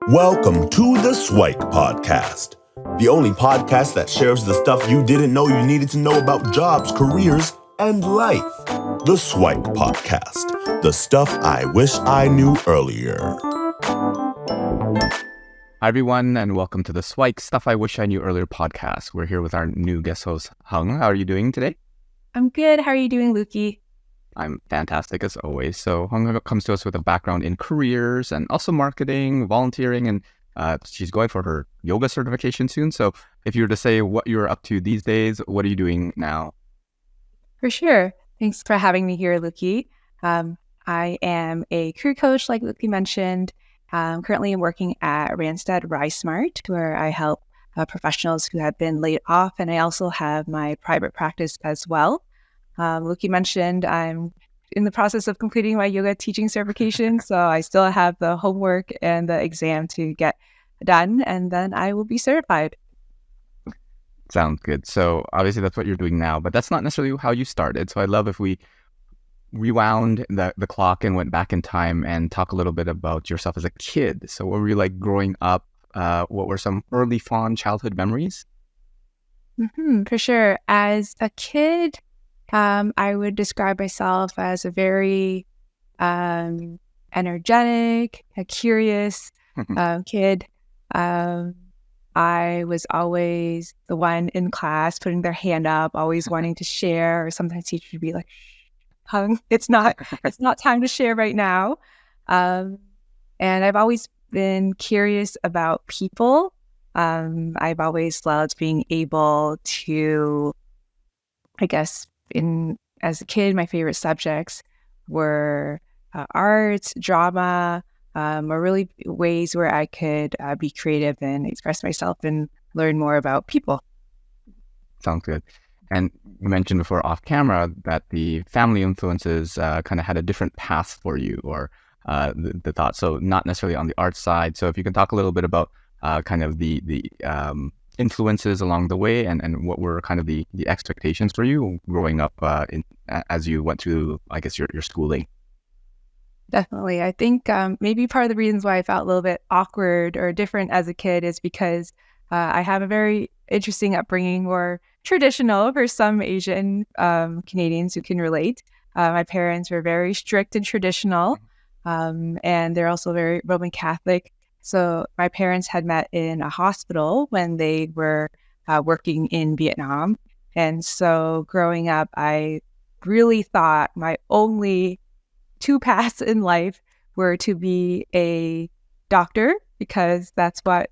Welcome to the SIWIKE Podcast, the only podcast that shares the stuff you didn't know you needed to know about jobs, careers, and life. The SIWIKE Podcast, the stuff I wish I knew earlier. Hi, everyone, and welcome to the SIWIKE Stuff I Wish I Knew Earlier podcast. We're here with our new guest host, Huong. How are you doing today? I'm good. How are you doing, Luki? I'm fantastic, as always. So Huong comes to us with a background in careers and also marketing, volunteering, and she's going for her yoga certification soon. So if you were to say what you're up to these days, what are you doing now? For sure. Thanks for having me here, Luki. I am a career coach, like Luki mentioned. Currently, I'm working at Randstad RiseSmart, where I help professionals who have been laid off, and I also have my private practice as well. Luki mentioned I'm in the process of completing my yoga teaching certification, so I still have the homework and the exam to get done, and then I will be certified. Sounds good. So obviously that's what you're doing now, but that's not necessarily how you started. So I'd love if we rewound the clock and went back in time and talk a little bit about yourself as a kid. So what were you like growing up? What were some early fond childhood memories? For sure. As a kid, I would describe myself as a very energetic, a curious kid. I was always the one in class putting their hand up, always wanting to share, or sometimes teachers would be like, Hung, it's not time to share right now. And I've always been curious about people. I've always loved being able to, I guess, as a kid, my favorite subjects were arts, drama, or really ways where I could be creative and express myself and learn more about people. Sounds good. And you mentioned before off camera that the family influences kind of had a different path for you, or the thought. So not necessarily on the art side. So if you can talk a little bit about kind of the influences along the way, and what were kind of the expectations for you growing up as you went through, I guess, your schooling. Definitely. I think maybe part of the reasons why I felt a little bit awkward or different as a kid is because I have a very interesting upbringing, or traditional for some Asian Canadians who can relate. My parents were very strict and traditional, and they're also very Roman Catholic. So my parents had met in a hospital when they were working in Vietnam. And so growing up, I really thought my only two paths in life were to be a doctor, because that's what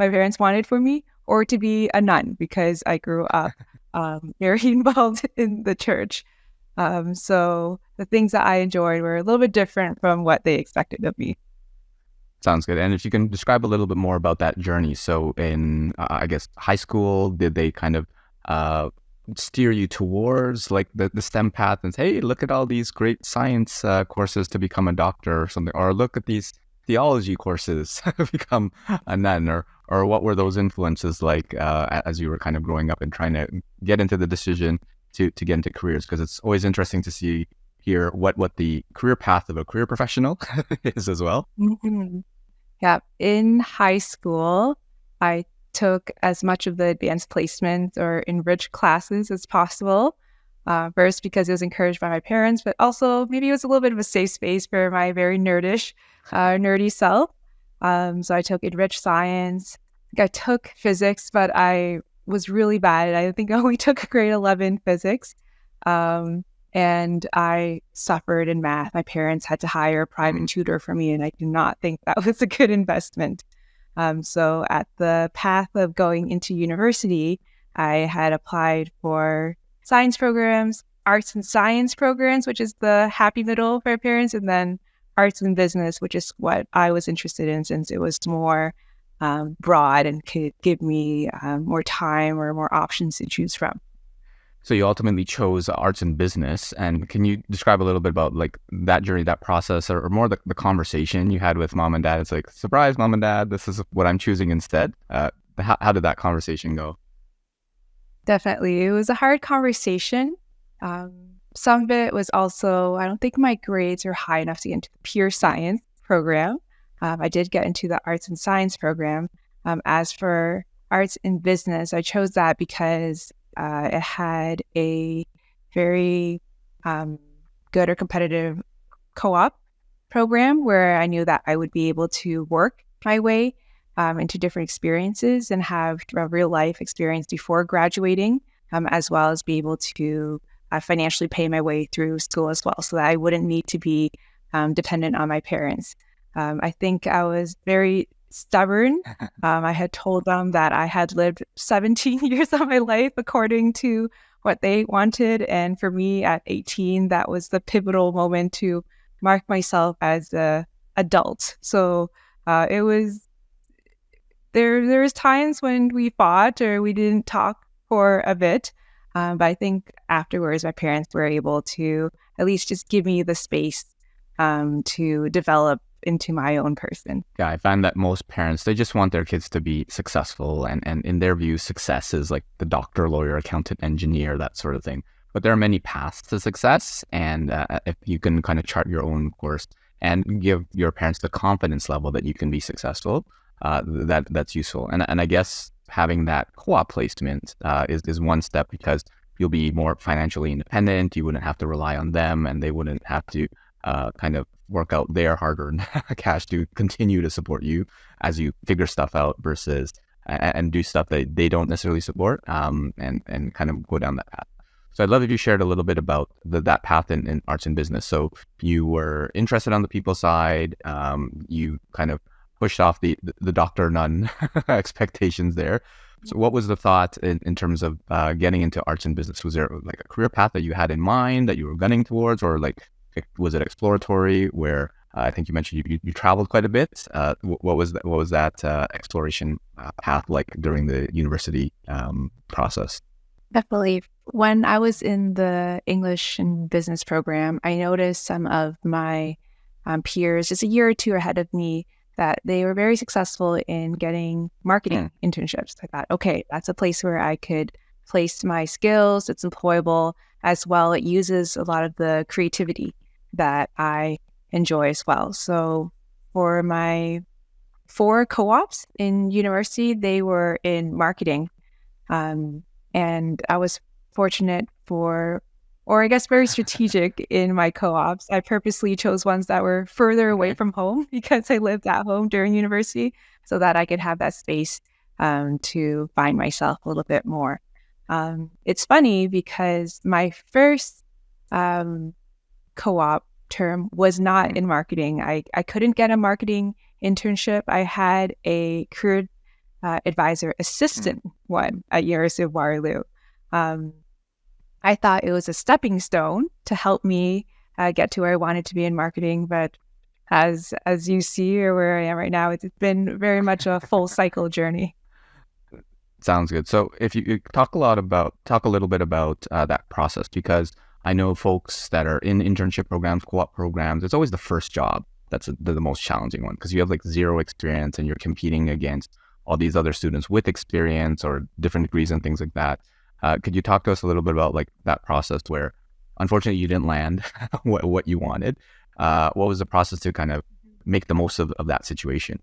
my parents wanted for me, or to be a nun, because I grew up very involved in the church. So the things that I enjoyed were a little bit different from what they expected of me. Sounds good. And if you can describe a little bit more about that journey. So in, I guess, high school, did they kind of steer you towards like the STEM path and say, hey, look at all these great science courses to become a doctor or something, or look at these theology courses to become a nun, or what were those influences like as you were kind of growing up and trying to get into the decision to get into careers? Because it's always interesting to hear what the career path of a career professional is as well. Mm-hmm. Yeah. In high school, I took as much of the advanced placement or enriched classes as possible. First, because it was encouraged by my parents, but also maybe it was a little bit of a safe space for my very nerdy self. So I took enriched science. I took physics, but I was really bad. I think I only took grade 11 physics. And I suffered in math. My parents had to hire a private tutor for me, and I do not think that was a good investment. So at the path of going into university, I had applied for science programs, arts and science programs, which is the happy middle for parents, and then arts and business, which is what I was interested in, since it was more broad and could give me more time or more options to choose from. So you ultimately chose arts and business. And can you describe a little bit about like that journey, that process, or more the conversation you had with mom and dad? It's like, surprise, mom and dad, this is what I'm choosing instead. How did that conversation go? Definitely. It was a hard conversation. Some of it was also, I don't think my grades are high enough to get into the pure science program. I did get into the arts and science program. As for arts and business, I chose that because it had a very good or competitive co-op program where I knew that I would be able to work my way into different experiences and have a real life experience before graduating, as well as be able to financially pay my way through school as well, so that I wouldn't need to be dependent on my parents. I think I was very stubborn. I had told them that I had lived 17 years of my life according to what they wanted. And for me at 18, that was the pivotal moment to mark myself as an adult. So it was, there was times when we fought or we didn't talk for a bit. But I think afterwards, my parents were able to at least just give me the space to develop into my own person. Yeah, I find that most parents, they just want their kids to be successful. And in their view, success is like the doctor, lawyer, accountant, engineer, that sort of thing. But there are many paths to success. And if you can kind of chart your own course and give your parents the confidence level that you can be successful, that's useful. And I guess having that co-op placement is one step, because you'll be more financially independent. You wouldn't have to rely on them, and they wouldn't have to kind of work out their hard-earned cash to continue to support you as you figure stuff out versus and do stuff that they don't necessarily support, and kind of go down that path. So I'd love if you shared a little bit about that path in arts and business. So you were interested on the people side. You kind of pushed off the doctor nun expectations there. So what was the thought in terms of getting into arts and business? Was there like a career path that you had in mind that you were gunning towards, or like was it exploratory where I think you mentioned you traveled quite a bit? What was that exploration path like during the university process? Definitely. When I was in the English and business program, I noticed some of my peers just a year or two ahead of me that they were very successful in getting marketing internships. I thought, okay, that's a place where I could place my skills. It's employable as well. It uses a lot of the creativity that I enjoy as well. So for my 4 co-ops in university, they were in marketing. And I was fortunate or I guess very strategic in my co-ops. I purposely chose ones that were further away from home because I lived at home during university, so that I could have that space to find myself a little bit more. It's funny because my first co-op term was not in marketing. I couldn't get a marketing internship. I had a career advisor assistant one at University of Waterloo. I thought it was a stepping stone to help me get to where I wanted to be in marketing, but as you see, or where I am right now, it's been very much a full cycle journey. Sounds good. So if you talk a little bit about that process, because I know folks that are in internship programs, co-op programs, it's always the first job that's the most challenging one, because you have like zero experience and you're competing against all these other students with experience or different degrees and things like that. Could you talk to us a little bit about like that process where unfortunately you didn't land what you wanted? What was the process to kind of make the most of that situation?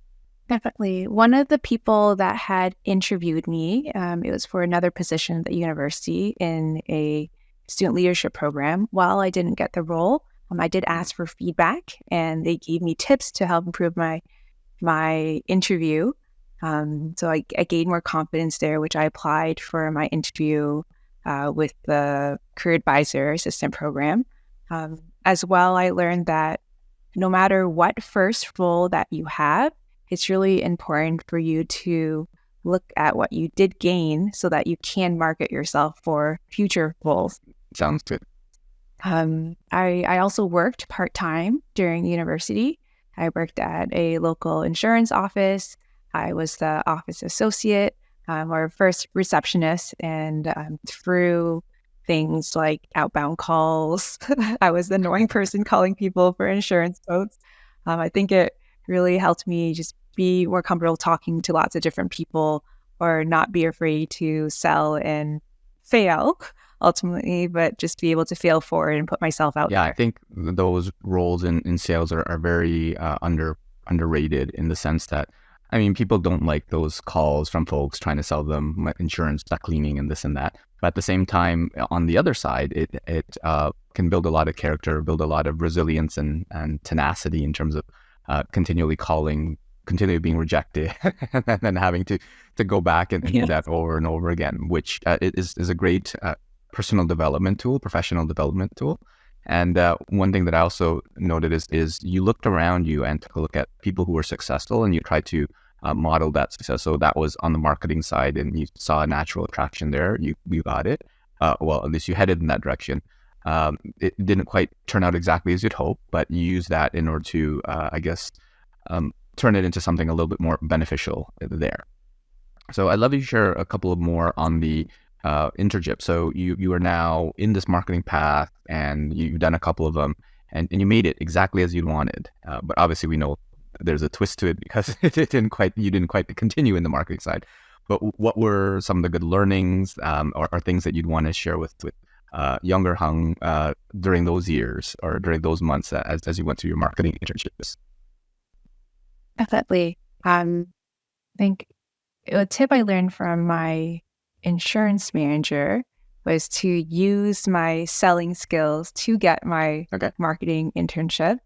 Definitely. One of the people that had interviewed me, it was for another position at the university in a student leadership program. While I didn't get the role, I did ask for feedback, and they gave me tips to help improve my interview. So I gained more confidence there, which I applied for my interview with the career advisor assistant program. As well, I learned that no matter what first role that you have, it's really important for you to look at what you did gain so that you can market yourself for future roles. Sounds good. I also worked part-time during university. I worked at a local insurance office. I was the office associate or first receptionist, and through things like outbound calls, I was the annoying person calling people for insurance quotes. I think it really helped me just be more comfortable talking to lots of different people, or not be afraid to sell and fail ultimately, but just be able to fail forward and put myself out there. Yeah, I think those roles in sales are very underrated in the sense that, I mean, people don't like those calls from folks trying to sell them insurance, duct cleaning, and this and that. But at the same time, on the other side, it can build a lot of character, build a lot of resilience and tenacity in terms of continually calling, continually being rejected, and then having to go back and do that over and over again, which is a great personal development tool, professional development tool. And one thing that I also noted is you looked around you and took a look at people who were successful, and you tried to model that success. So that was on the marketing side, and you saw a natural attraction there. You got it. Well, at least you headed in that direction. It didn't quite turn out exactly as you'd hoped, but you used that in order to, turn it into something a little bit more beneficial there. So I'd love you to share a couple of more on the internship. So you are now in this marketing path, and you've done a couple of them, and you made it exactly as you wanted. But obviously, we know there's a twist to it because you didn't quite continue in the marketing side. But what were some of the good learnings or things that you'd want to share with younger Huong during those years or during those months as you went through your marketing internships? Definitely. I think a tip I learned from my insurance manager was to use my selling skills to get my marketing internship.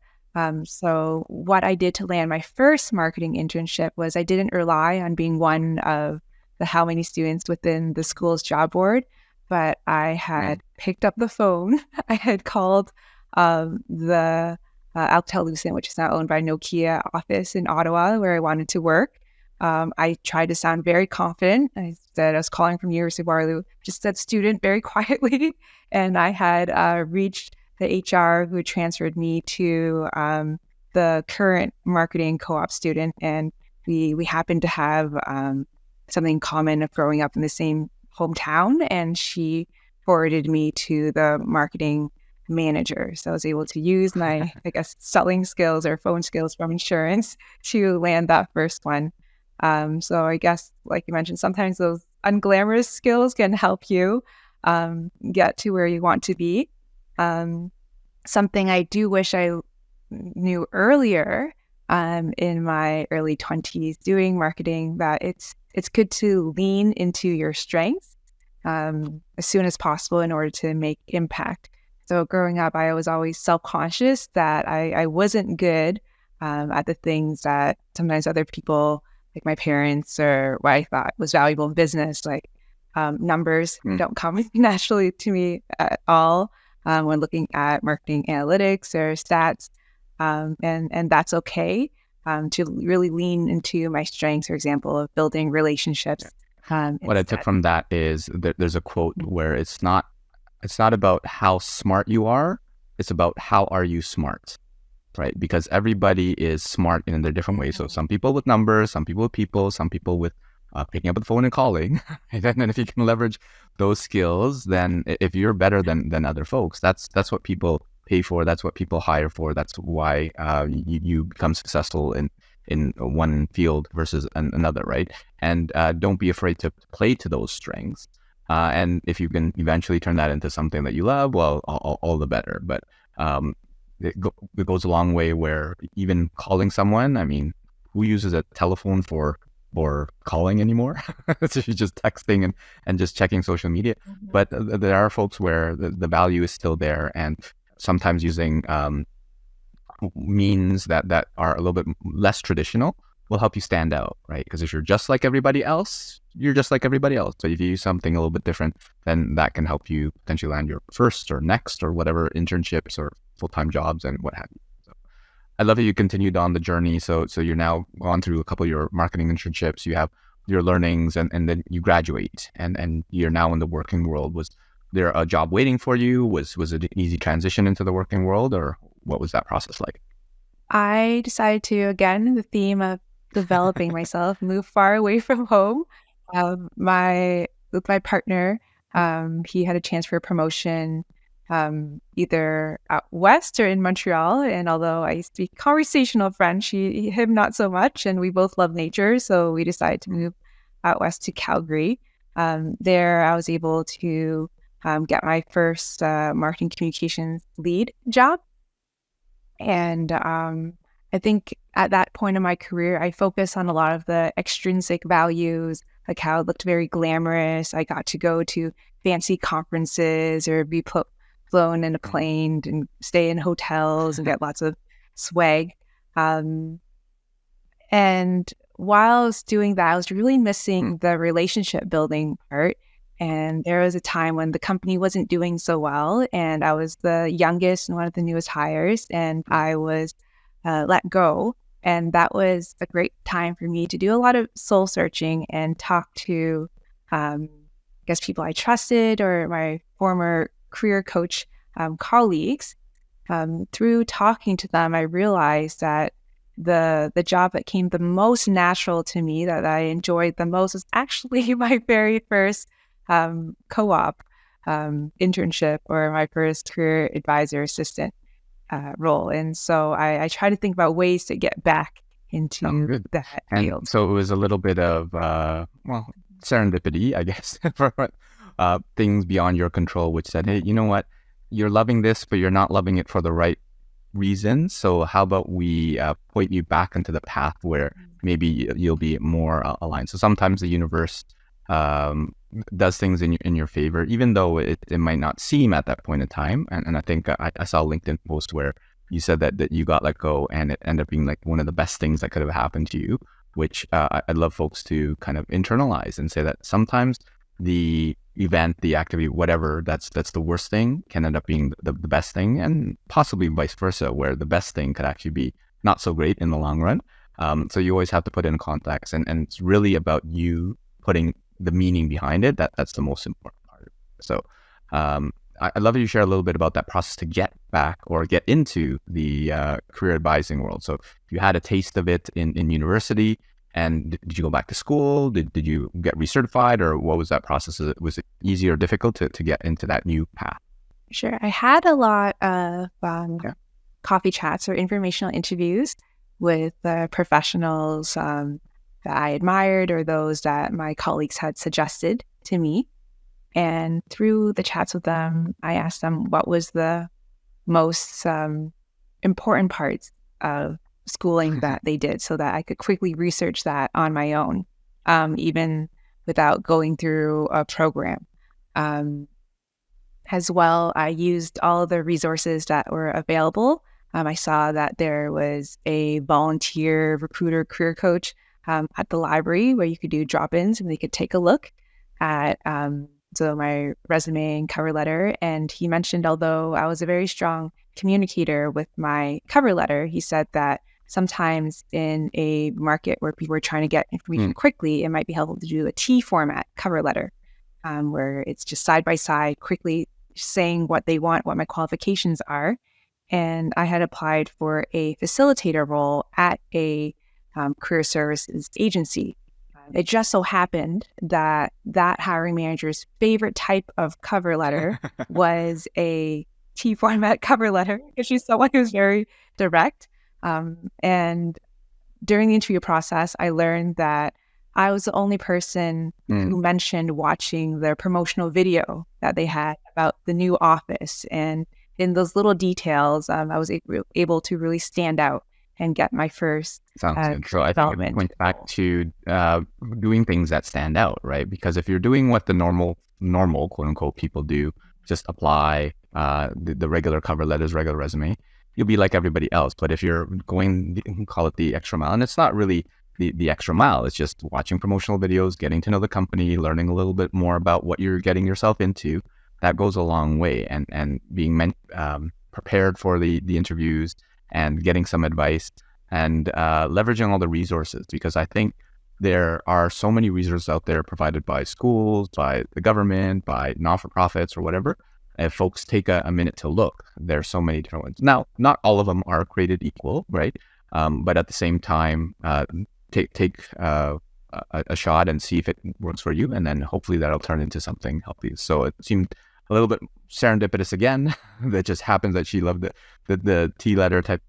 So what I did to land my first marketing internship was I didn't rely on being one of the how many students within the school's job board, but I had picked up the phone. I had called the Alcatel-Lucent, which is now owned by Nokia office in Ottawa, where I wanted to work. I tried to sound very confident. I said I was calling from University of Waterloo, just said student very quietly. And I had reached the HR who transferred me to the current marketing co-op student. And we happened to have something in common of growing up in the same hometown. And she forwarded me to the marketing manager. So I was able to use my, selling skills or phone skills from insurance to land that first one. So I guess, like you mentioned, sometimes those unglamorous skills can help you get to where you want to be. Something I do wish I knew earlier in my early 20s doing marketing, that it's good to lean into your strengths as soon as possible in order to make impact. So growing up, I was always self-conscious that I wasn't good at the things that sometimes other people, like my parents, or what I thought was valuable in business, like numbers don't come naturally to me at all when looking at marketing analytics or stats. And that's okay to really lean into my strengths, for example, of building relationships. What I took from that is there's a quote where it's not about how smart you are, it's about how are you smart, right? Because everybody is smart in their different ways. So some people with numbers, some people with people, some people with picking up the phone and calling. And then if you can leverage those skills, then if you're better than other folks, that's what people pay for. That's what people hire for. That's why you become successful in one field versus another, right? And don't be afraid to play to those strengths. And if you can eventually turn that into something that you love, well, all the better. But it goes a long way where even calling someone, I mean, who uses a telephone for calling anymore? So you're just texting and just checking social media. Mm-hmm. But there are folks where the value is still there, and sometimes using means that are a little bit less traditional will help you stand out, right? Because if you're just like everybody else, you're just like everybody else. So if you use something a little bit different, then that can help you potentially land your first or next or whatever internships or full-time jobs and what have you. So I love that you continued on the journey. So you're now gone through a couple of your marketing internships, you have your learnings, and then you graduate and you're now in the working world. Was there a job waiting for you? Was it an easy transition into the working world, or what was that process like? I decided to, again, the theme of developing myself, move far away from home. With my partner, he had a chance for a promotion either out west or in Montreal. And although I speak conversational French, him not so much. And we both love nature. So we decided to move out west to Calgary. There, I was able to get my first marketing communications lead job. And I think at that point in my career, I focused on a lot of the extrinsic values, like how it looked very glamorous. I got to go to fancy conferences or be flown in a plane and stay in hotels and get lots of swag. And while I was doing that, I was really missing the relationship building part. And there was a time when the company wasn't doing so well, and I was the youngest and one of the newest hires, and I was let go. And that was a great time for me to do a lot of soul searching and talk to, I guess, people I trusted or my former career coach colleagues. Through talking to them, I realized that the job that came the most natural to me, that I enjoyed the most, was actually my very first co-op internship, or my first career advisor assistant role. And so I try to think about ways to get back into that field. And so it was a little bit of, serendipity, I guess, for things beyond your control, which said, hey, you know what? You're loving this, but you're not loving it for the right reasons. So how about we point you back into the path where maybe you'll be more aligned. So sometimes the universe does things in your favor, even though it might not seem at that point in time. And I think I saw a LinkedIn post where you said that you got let go, and it ended up being like one of the best things that could have happened to you, which I'd love folks to kind of internalize and say that sometimes the event, the activity, whatever, that's the worst thing can end up being the best thing, and possibly vice versa, where the best thing could actually be not so great in the long run. So you always have to put it in context, and it's really about you putting the meaning behind it. That's the most important part. So I'd love you to share a little bit about that process to get back or get into the career advising world. So you had a taste of it in university, and did you go back to school? Did you get recertified, or what was that process? Was it easy or difficult to get into that new path? Sure. I had a lot of coffee chats or informational interviews with professionals that I admired, or those that my colleagues had suggested to me. And through the chats with them, I asked them what was the most important parts of schooling that they did, so that I could quickly research that on my own, even without going through a program. As well, I used all of the resources that were available. I saw that there was a volunteer recruiter career coach at the library where you could do drop-ins and they could take a look at my resume and cover letter. And he mentioned, although I was a very strong communicator with my cover letter, he said that sometimes in a market where people are trying to get information quickly, it might be helpful to do a T format cover letter, where it's just side by side, quickly saying what they want, what my qualifications are. And I had applied for a facilitator role at a career services agency. It just so happened that hiring manager's favorite type of cover letter was a T format cover letter, because she's someone who's very direct. And during the interview process, I learned that I was the only person who mentioned watching their promotional video that they had about the new office. And in those little details, I was able to really stand out and get my first Sounds good. So I think it went back to doing things that stand out, right? Because if you're doing what the normal quote unquote people do, just apply the regular cover letters, regular resume, you'll be like everybody else. But if you're going, you can call it the extra mile, and it's not really the extra mile. It's just watching promotional videos, getting to know the company, learning a little bit more about what you're getting yourself into. That goes a long way, and being prepared for the interviews and getting some advice and leveraging all the resources, because I think there are so many resources out there provided by schools, by the government, by non-for-profits or whatever. If folks take a minute to look, there are so many different ones. Now, not all of them are created equal, right? But at the same time, take a shot and see if it works for you, and then hopefully that'll turn into something healthy. So it seemed a little bit serendipitous again. That just happens that she loved the T letter type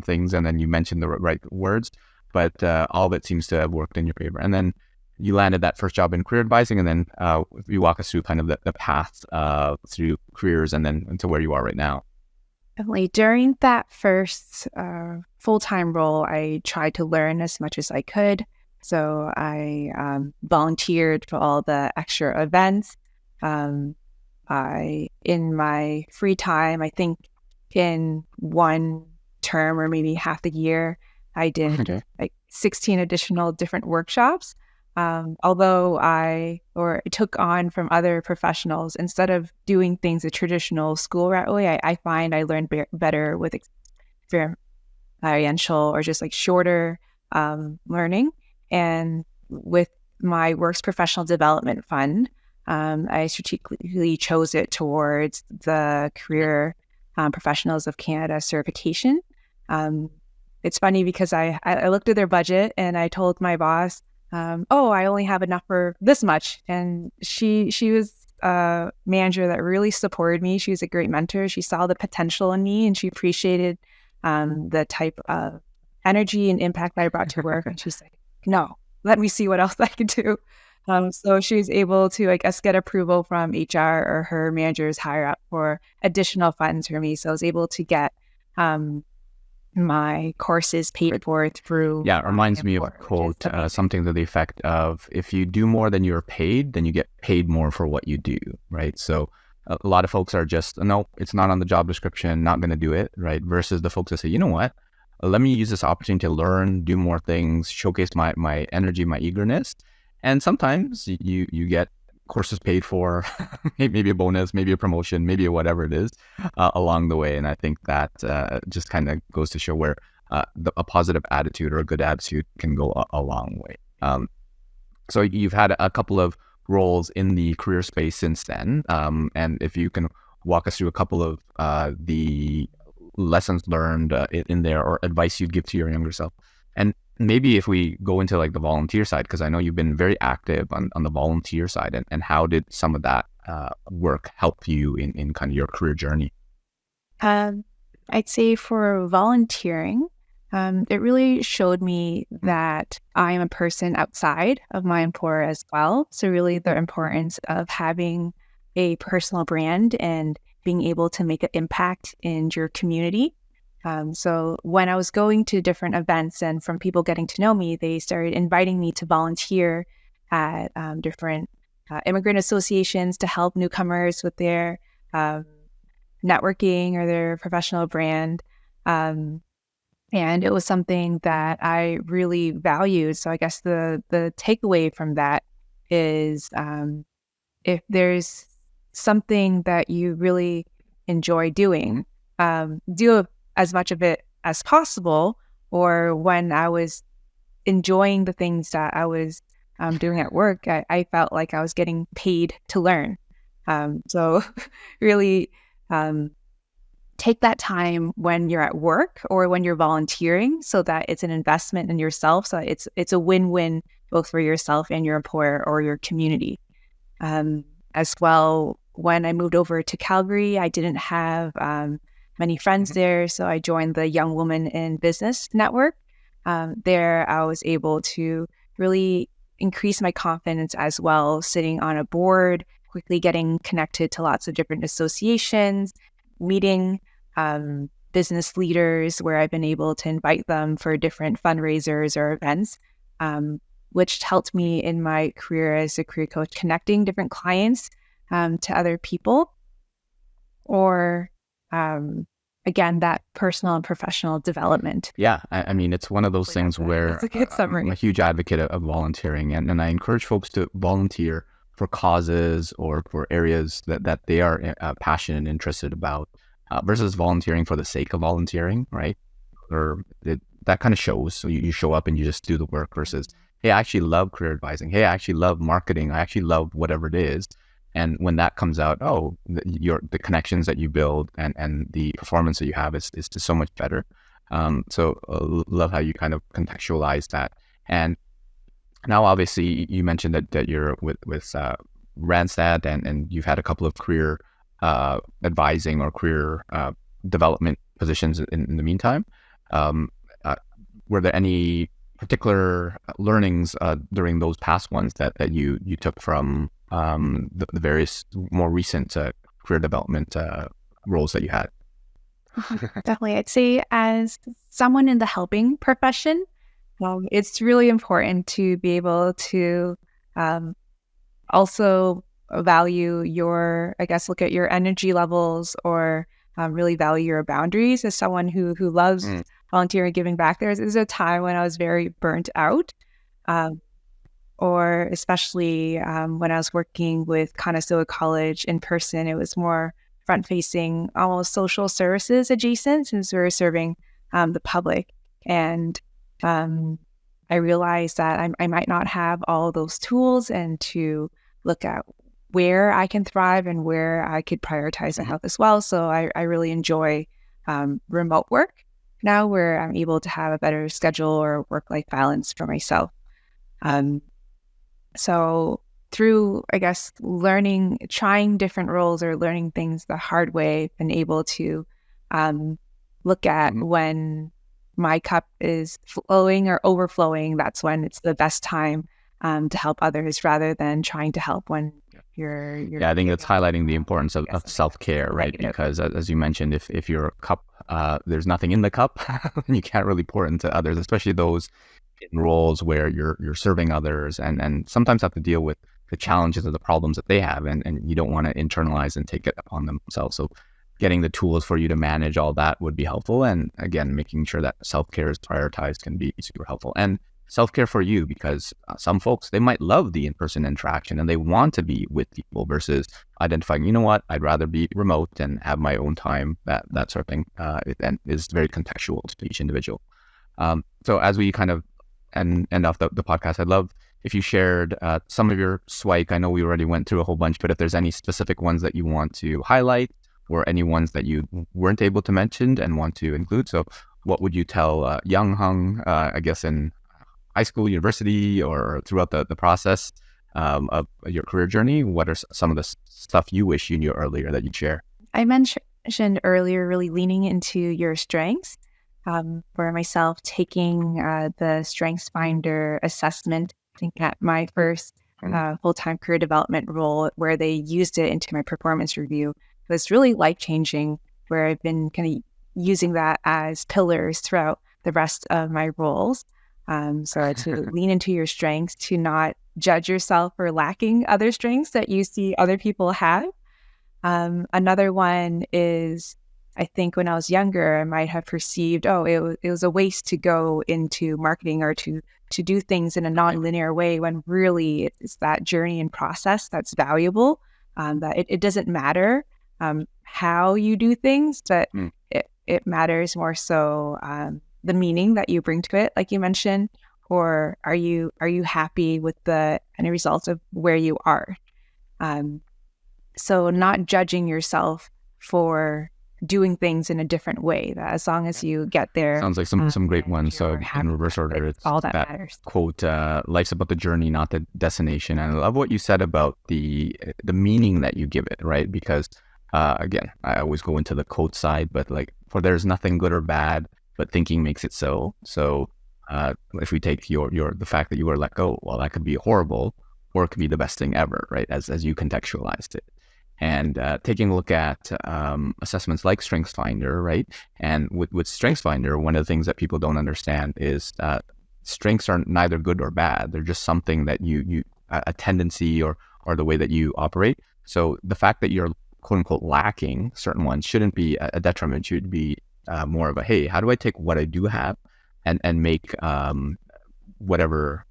things, and then you mentioned the right words, but all of it seems to have worked in your favor. And then you landed that first job in career advising, and then you walk us through kind of the path through careers and then into where you are right now. Definitely. During that first full-time role, I tried to learn as much as I could. So I volunteered for all the extra events. Um, in my free time, I think in one term or maybe half the year, I did like 16 additional different workshops. Although I took on from other professionals, instead of doing things the traditional school route way, I find I learned better with experiential or just like shorter learning. And with my Works Professional Development Fund, I strategically chose it towards the Career Professionals of Canada certification. It's funny because I looked at their budget and I told my boss, I only have enough for this much. And she was a manager that really supported me. She was a great mentor. She saw the potential in me and she appreciated the type of energy and impact I brought to work. And she's like, no, let me see what else I can do. So she was able to, I guess, get approval from HR or her managers higher up for additional funds for me. So I was able to get my courses paid for through. Yeah, it reminds me of a quote, something to the effect of, if you do more than you're paid, then you get paid more for what you do, right? So a lot of folks are just, no, it's not on the job description, not going to do it, right? Versus the folks that say, you know what, let me use this opportunity to learn, do more things, showcase my energy, my eagerness. And sometimes you get courses paid for, maybe a bonus, maybe a promotion, maybe whatever it is along the way. And I think that just kind of goes to show where a positive attitude or a good attitude can go a long way. So you've had a couple of roles in the career space since then. And if you can walk us through a couple of the lessons learned in there or advice you'd give to your younger self. And maybe if we go into like the volunteer side, because I know you've been very active on the volunteer side, and how did some of that work help you in kind of your career journey? I'd say for volunteering, it really showed me that I am a person outside of my employer as well. So really the importance of having a personal brand and being able to make an impact in your community. So when I was going to different events and from people getting to know me, they started inviting me to volunteer at different immigrant associations to help newcomers with their networking or their professional brand. And it was something that I really valued. So I guess the takeaway from that is if there's something that you really enjoy doing, do as much of it as possible. Or when I was enjoying the things that I was doing at work, I felt like I was getting paid to learn. So really take that time when you're at work or when you're volunteering so that it's an investment in yourself. So it's a win-win both for yourself and your employer or your community. As well, when I moved over to Calgary, I didn't have many friends there. So I joined the Young Women in Business Network. There, I was able to really increase my confidence as well, sitting on a board, quickly getting connected to lots of different associations, meeting business leaders where I've been able to invite them for different fundraisers or events, which helped me in my career as a career coach, connecting different clients to other people, or again, that personal and professional development. Yeah, I mean, it's one of those things where I'm a huge advocate of volunteering, and I encourage folks to volunteer for causes or for areas that they are passionate and interested about, versus volunteering for the sake of volunteering, right? Or that kind of shows. So you show up and you just do the work versus, hey, I actually love career advising. Hey, I actually love marketing. I actually love whatever it is. And when that comes out, the connections that you build and the performance that you have is just so much better. So love how you kind of contextualize that. And now, obviously, you mentioned that you're with Randstad and you've had a couple of career advising or career development positions in the meantime. Were there any particular learnings during those past ones that you took from the various more recent career development roles that you had? Definitely. I'd say as someone in the helping profession, it's really important to be able to um, also value your, I guess, look at your energy levels or really value your boundaries. As someone who loves volunteering and giving back, there's a time when I was very burnt out. Um, or especially when I was working with Conestoga College in person, it was more front-facing, almost social services adjacent, since we were serving the public. And I realized that I might not have all those tools, and to look at where I can thrive and where I could prioritize my health as well. So I really enjoy remote work now, where I'm able to have a better schedule or work-life balance for myself. So through, I guess, trying different roles or learning things the hard way, been able to look at when my cup is flowing or overflowing. That's when it's the best time to help others, rather than trying to help when you're Yeah, I think it's highlighting the importance of self-care, right? Because as you mentioned, if your cup, there's nothing in the cup, you can't really pour it into others, especially those in roles where you're serving others and sometimes have to deal with the challenges or the problems that they have, and you don't want to internalize and take it upon themselves. So getting the tools for you to manage all that would be helpful. And again, making sure that self-care is prioritized can be super helpful. And self-care for you, because some folks, they might love the in-person interaction and they want to be with people, versus identifying, you know what, I'd rather be remote and have my own time, that sort of thing. It is very contextual to each individual. So as we kind of end off the podcast, I'd love if you shared some of your SWIKE. I know we already went through a whole bunch, but if there's any specific ones that you want to highlight, or any ones that you weren't able to mention and want to include. So what would you tell young Hung, I guess in high school, university, or throughout the process of your career journey? What are some of the stuff you wish you knew earlier that you'd share? I mentioned earlier, really leaning into your strengths. For myself, taking the Strengths Finder assessment, I think at my first full-time career development role, where they used it into my performance review, was really life-changing, where I've been kind of using that as pillars throughout the rest of my roles. So to lean into your strengths, to not judge yourself for lacking other strengths that you see other people have. Another one is, I think when I was younger, I might have perceived, it was a waste to go into marketing or to do things in a non-linear way, when really it's that journey and process that's valuable. That it doesn't matter how you do things, but it matters more so the meaning that you bring to it, like you mentioned, or are you happy with the end results of where you are? So not judging yourself for doing things in a different way, that as long as you get there. Sounds like some great ones. So in reverse order, it's all that matters. Quote, life's about the journey, not the destination. And I love what you said about the meaning that you give it, right? Because again, I always go into the quote side, but like, for there's nothing good or bad, but thinking makes it so. So if we take the fact that you were let go, well, that could be horrible, or it could be the best thing ever, right? As you contextualized it. And taking a look at assessments like StrengthsFinder, right? And with StrengthsFinder, one of the things that people don't understand is strengths are neither good or bad. They're just something that you a tendency or the way that you operate. So the fact that you're quote unquote lacking certain ones shouldn't be a detriment. It should be more of a, hey, how do I take what I do have and make whatever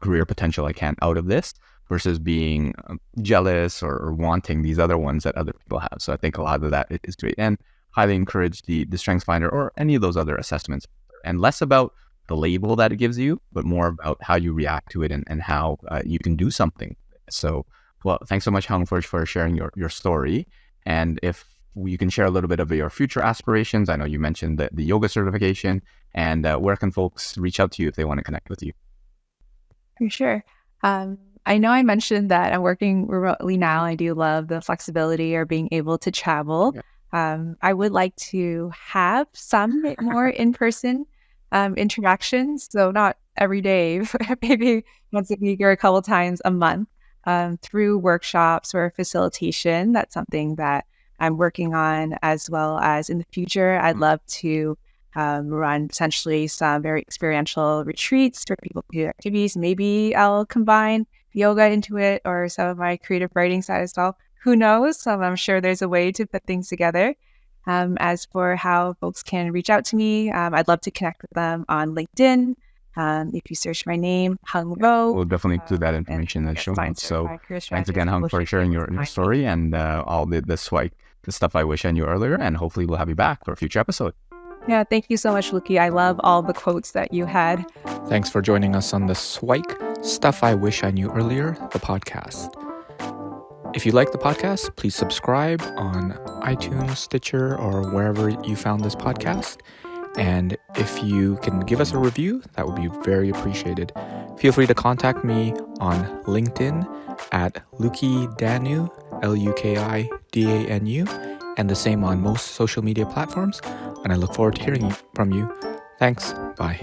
career potential I can out of this, versus being jealous or wanting these other ones that other people have. So I think a lot of that is great, and highly encourage the StrengthsFinder or any of those other assessments, and less about the label that it gives you, but more about how you react to it and how you can do something. So, well, thanks so much, Huong, for sharing your story. And if you can share a little bit of your future aspirations. I know you mentioned the yoga certification, and where can folks reach out to you if they want to connect with you? For sure. I know I mentioned that I'm working remotely now. I do love the flexibility or being able to travel. Yeah. I would like to have some more in-person interactions. So not every day, maybe once a week or a couple times a month, through workshops or facilitation. That's something that I'm working on, as well as in the future, I'd love to run potentially some very experiential retreats for people to do activities. Maybe I'll combine yoga into it or some of my creative writing side as well. Who knows? I'm sure there's a way to put things together. As for how folks can reach out to me, I'd love to connect with them on LinkedIn. If you search my name, Huong Vo. We'll definitely include that information in the show notes. So thanks again, Hung, for sharing your story and all the SWIKE, the stuff I wish I knew earlier. And hopefully we'll have you back for a future episode. Yeah, thank you so much, Luki. I love all the quotes that you had. Thanks for joining us on the SWIKE, Stuff I Wish I Knew Earlier, the podcast. If you like the podcast, please subscribe on iTunes, Stitcher, or wherever you found this podcast. And if you can give us a review, that would be very appreciated. Feel free to contact me on LinkedIn at Luki Danu, LUKIDANU, and the same on most social media platforms. And I look forward to hearing from you. Thanks. Bye.